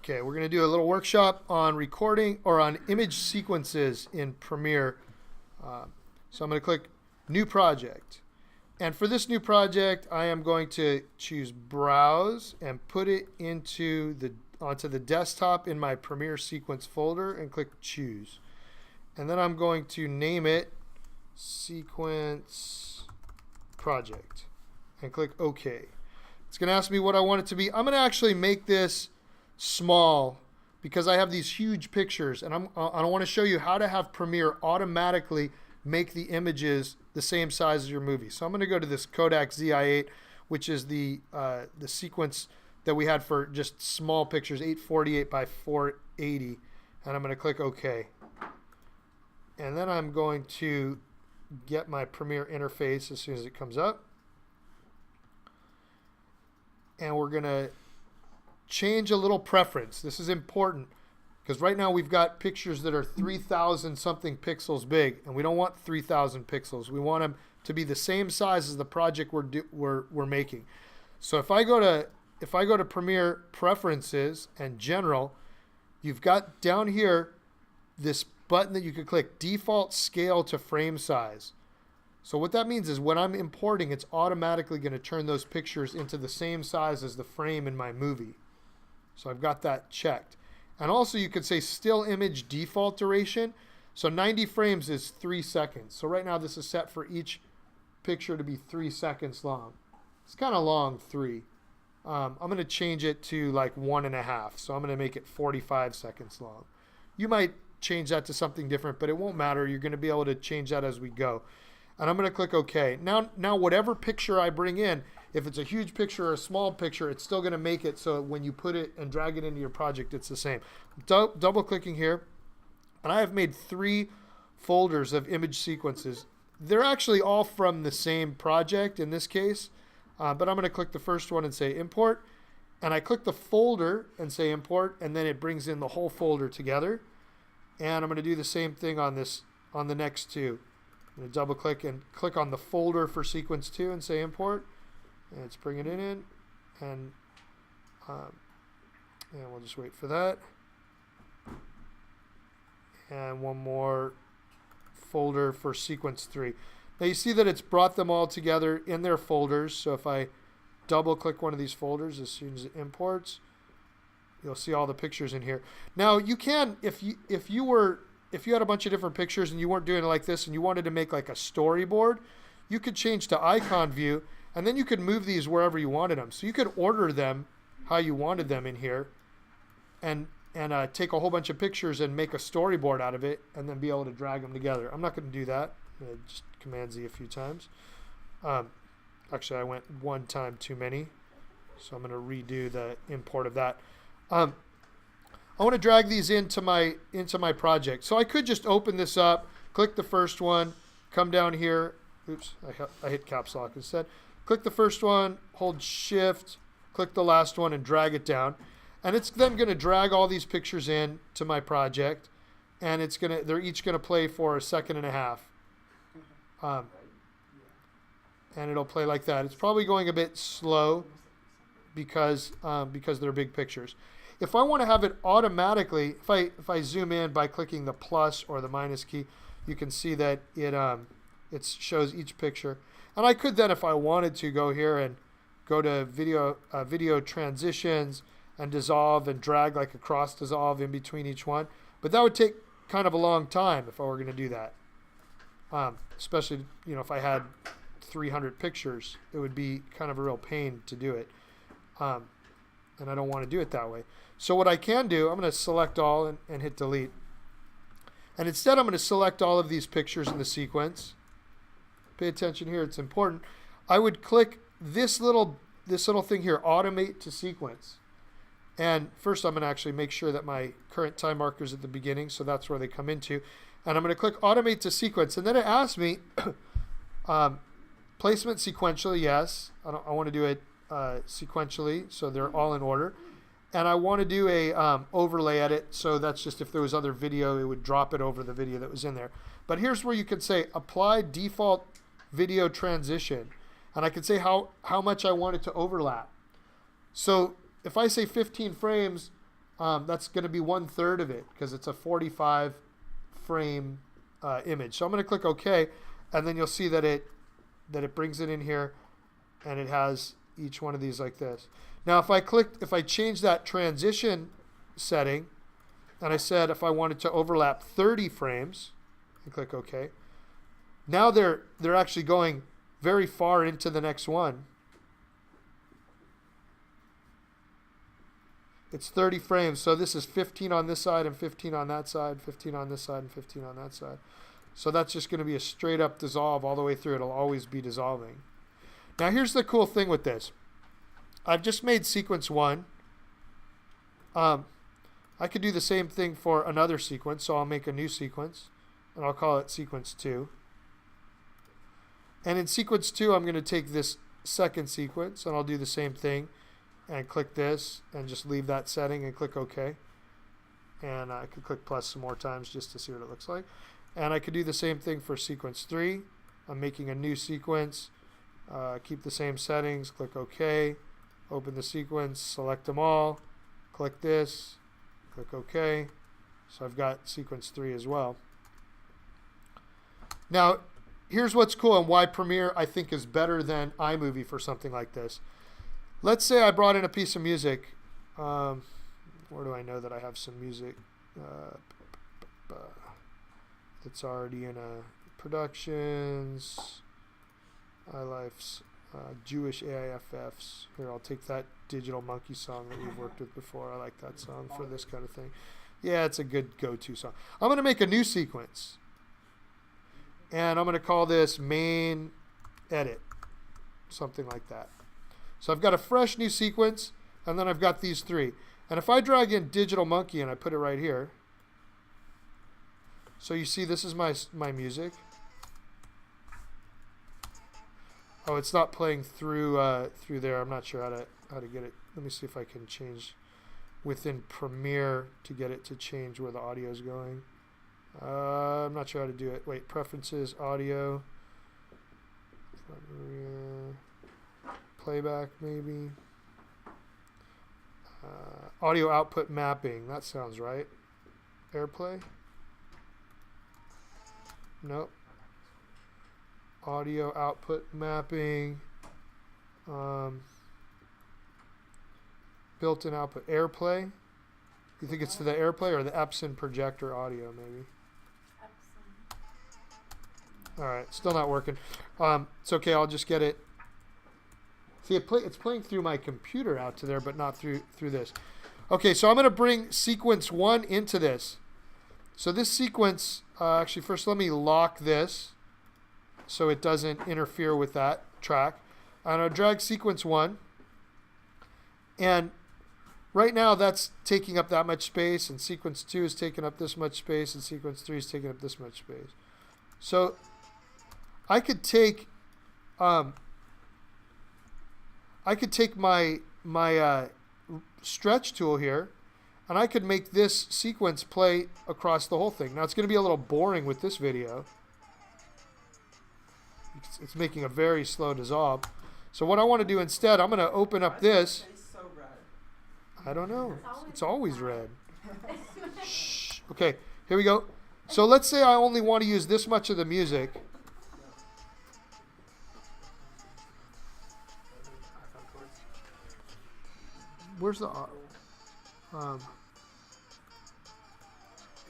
Okay, we're going to do a little workshop on recording or on image sequences in Premiere. So I'm going to click New Project. And for this new project, I am going to choose Browse and put it onto the desktop in my Premiere Sequence folder and click Choose. And then I'm going to name it Sequence Project and click OK. It's going to ask me what I want it to be. I'm going to actually make this small because I have these huge pictures, and I want to show you how to have Premiere automatically make the images the same size as your movie. So I'm going to go to this Kodak ZI-8, which is the sequence that we had for just small pictures, 848 by 480, and I'm going to click OK. And then I'm going to get my Premiere interface as soon as it comes up. And we're going to change a little preference. This is important because right now we've got pictures that are 3,000 something pixels big, and we don't want 3,000 pixels. We want them to be the same size as the project we're making. So if I go to Premiere Preferences and General, you've got down here this button that you could click, Default Scale to Frame Size. So what that means is when I'm importing, it's automatically going to turn those pictures into the same size as the frame in my movie. So I've got that checked. And also you could say still image default duration. So 90 frames is 3 seconds. So right now this is set for each picture to be 3 seconds long. It's kind of long, 3. I'm going to change it to like 1.5. So I'm going to make it 45 seconds long. You might change that to something different, but it won't matter. You're going to be able to change that as we go. And I'm going to click OK. Now whatever picture I bring in, if it's a huge picture or a small picture, it's still going to make it so when you put it and drag it into your project, it's the same. Double clicking here, and I have made 3 folders of image sequences. They're actually all from the same project in this case, but I'm going to click the first one and say Import, and I click the folder and say Import, and then it brings in the whole folder together. And I'm going to do the same thing on the next 2. I'm going to double click and click on the folder for sequence 2 and say Import. And it's bringing it in, and we'll just wait for that. And one more folder for sequence 3. Now you see that it's brought them all together in their folders. So if I double click one of these folders as soon as it imports, you'll see all the pictures in here. Now you can, if you had a bunch of different pictures and you weren't doing it like this and you wanted to make like a storyboard, you could change to icon view. And then you could move these wherever you wanted them. So you could order them how you wanted them in here and take a whole bunch of pictures and make a storyboard out of it and then be able to drag them together. I'm not going to do that. Just Command Z a few times. Actually, I went one time too many. So I'm going to redo the import of that. I want to drag these into my project. So I could just open this up, click the first one, come down here. Oops, I hit caps lock instead. Click the first one, hold Shift, click the last one, and drag it down. And it's then going to drag all these pictures in to my project, and they're each going to play for 1.5 seconds. And it'll play like that. It's probably going a bit slow because they're big pictures. If I want to have it automatically, if I zoom in by clicking the plus or the minus key, you can see that it shows each picture. And I could then, if I wanted to, go here and go to video transitions and dissolve and drag like a cross dissolve in between each one. But that would take kind of a long time if I were going to do that. Especially, if I had 300 pictures, it would be kind of a real pain to do it. And I don't want to do it that way. So what I can do, I'm going to select all and hit delete. And instead, I'm going to select all of these pictures in the sequence. Pay attention here, it's important. I would click this little thing here, Automate to Sequence. And first I'm going to actually make sure that my current time marker is at the beginning, so that's where they come into. And I'm going to click Automate to Sequence. And then it asks me, placement sequentially, yes. I want to do it sequentially, so they're all in order. And I want to do a overlay edit, so that's just if there was other video, it would drop it over the video that was in there. But here's where you could say, Apply Default Video Transition. And I could say how much I want it to overlap. So if I say 15 frames, that's going to be 1/3 of it because it's a 45 frame image. So I'm going to click OK, and then you'll see that it brings it in here, and it has each one of these like this. Now if I change that transition setting, and I said if I wanted to overlap 30 frames, and click OK, now they're actually going very far into the next one. It's 30 frames, so this is 15 on this side and 15 on that side, 15 on this side and 15 on that side. So that's just going to be a straight up dissolve all the way through. It'll always be dissolving. Now here's the cool thing with this. I've just made sequence 1. I could do the same thing for another sequence, so I'll make a new sequence, and I'll call it sequence 2. And in sequence 2, I'm going to take this second sequence, and I'll do the same thing, and click this, and just leave that setting, and click OK. And I could click plus some more times just to see what it looks like. And I could do the same thing for sequence 3. I'm making a new sequence. Keep the same settings, click OK. Open the sequence, select them all, click this, click OK. So I've got sequence 3 as well. Now, here's what's cool and why Premiere I think is better than iMovie for something like this. Let's say I brought in a piece of music. Where do I know that I have some music that's already in a Productions, iLife's Jewish AIFFs. Here, I'll take that Digital Monkey song that we've worked with before. I like that song for this kind of thing. Yeah, it's a good go-to song. I'm going to make a new sequence. And I'm going to call this main edit. Something like that. So I've got a fresh new sequence, and then I've got these 3. And if I drag in Digital Monkey and I put it right here, so you see this is my music. Oh, it's not playing through there. I'm not sure how to get it. Let me see if I can change within Premiere to get it to change where the audio is going. I'm not sure how to do it. Wait, preferences, audio, playback maybe. Audio output mapping. That sounds right. AirPlay? Nope. Audio output mapping. Built-in output. AirPlay? You think it's to the AirPlay or the Epson projector audio maybe? Epson. Alright, still not working. It's okay, I'll just get it. See, it's playing through my computer out to there, but not through this. Okay, so I'm going to bring sequence 1 into this. So this sequence, actually first let me lock this so it doesn't interfere with that track. I'm going to drag sequence 1. And right now that's taking up that much space, and sequence 2 is taking up this much space, and sequence 3 is taking up this much space. So I could take my stretch tool here, and I could make this sequence play across the whole thing. Now it's going to be a little boring with this video. It's making a very slow dissolve. So what I want to do instead, I'm going to open up this. I don't know. It's always red. Shh. Okay, here we go. So let's say I only want to use this much of the music. Where's the... I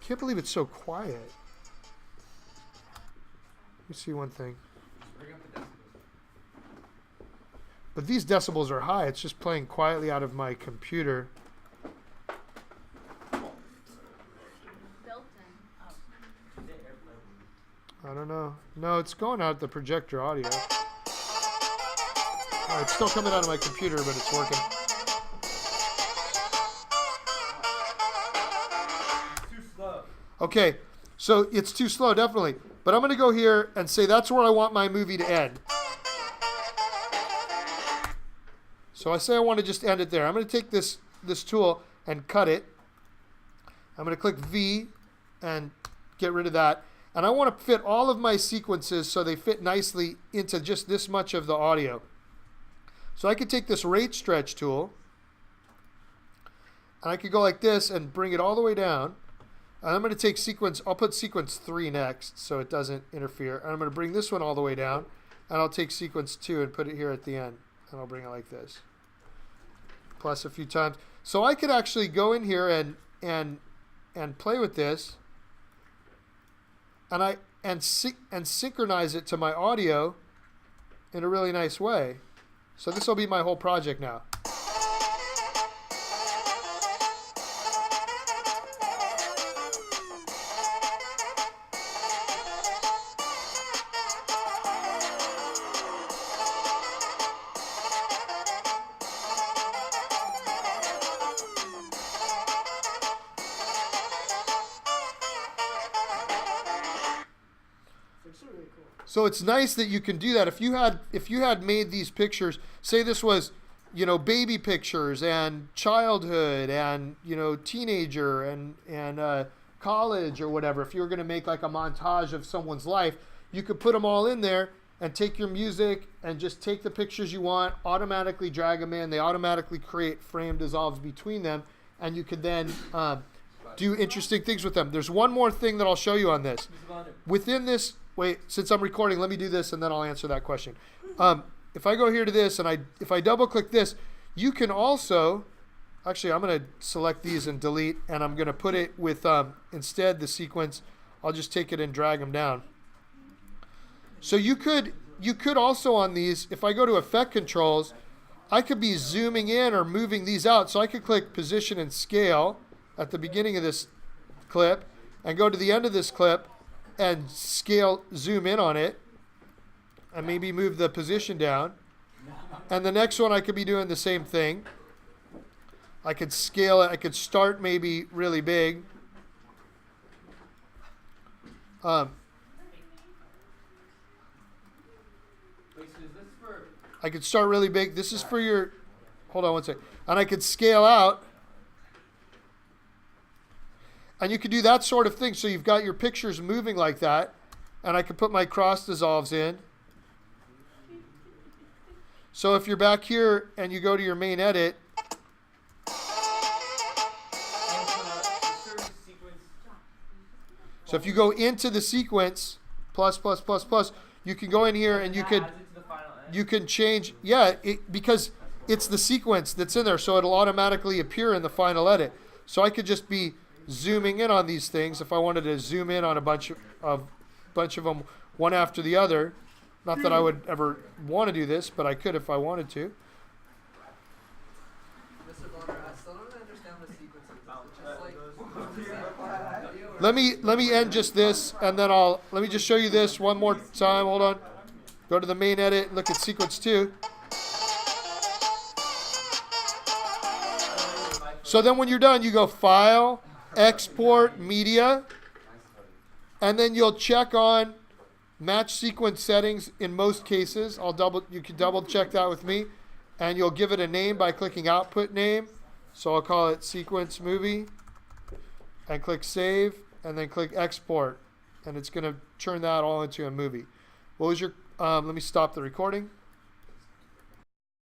can't believe it's so quiet. Let me see one thing. But these decibels are high. It's just playing quietly out of my computer. I don't know. No, it's going out the projector audio. Oh, it's still coming out of my computer, but it's working. Okay, so it's too slow, definitely. But I'm going to go here and say that's where I want my movie to end. So I say I want to just end it there. I'm going to take this tool and cut it. I'm going to click V and get rid of that. And I want to fit all of my sequences so they fit nicely into just this much of the audio. So I could take this rate stretch tool, And I could go like this and bring it all the way down. And I'm going to take sequence, I'll put sequence 3 next so it doesn't interfere. And I'm going to bring this one all the way down. And I'll take sequence 2 and put it here at the end. And I'll bring it like this. Plus a few times. So I could actually go in here and play with this. And synchronize it to my audio in a really nice way. So this will be my whole project now. So it's nice that you can do that. If you had made these pictures, say this was, baby pictures and childhood and teenager and college or whatever. If you were going to make like a montage of someone's life, you could put them all in there and take your music and just take the pictures you want, automatically drag them in. They automatically create frame dissolves between them, and you could then do interesting things with them. There's one more thing that I'll show you on this. Within this. Wait, since I'm recording, let me do this and then I'll answer that question. If I go here to this and if I double click this, you can also, actually I'm going to select these and delete, and I'm going to put it with, instead the sequence, I'll just take it and drag them down. So you could also on these, if I go to effect controls, I could be zooming in or moving these out. So I could click position and scale at the beginning of this clip and go to the end of this clip and zoom in on it, and maybe move the position down. And the next one I could be doing the same thing. I could scale it. I could start maybe really big. I could start really big. This is for your, hold on one second. And I could scale out. And you could do that sort of thing. So you've got your pictures moving like that. And I could put my cross dissolves in. So if you're back here and you go to your main edit. So if you go into the sequence, plus, you can go in here and you can change. Yeah, because it's the sequence that's in there. So it'll automatically appear in the final edit. So I could just be zooming in on these things if I wanted to zoom in on a bunch of them one after the other. Not that I would ever want to do this, but I could if I wanted to. Mr. Bonner, I still don't understand the sequences. Let me end just this, and then let me just show you this one more time. Hold on. Go to the main edit and look at sequence 2. So then when you're done, you go File, Export, Media, and then you'll check on Match Sequence Settings in most cases. You can double check that with me, and you'll give it a name by clicking Output Name. So I'll call it Sequence Movie, and click Save, and then click Export, and it's going to turn that all into a movie. What was your? Let me stop the recording.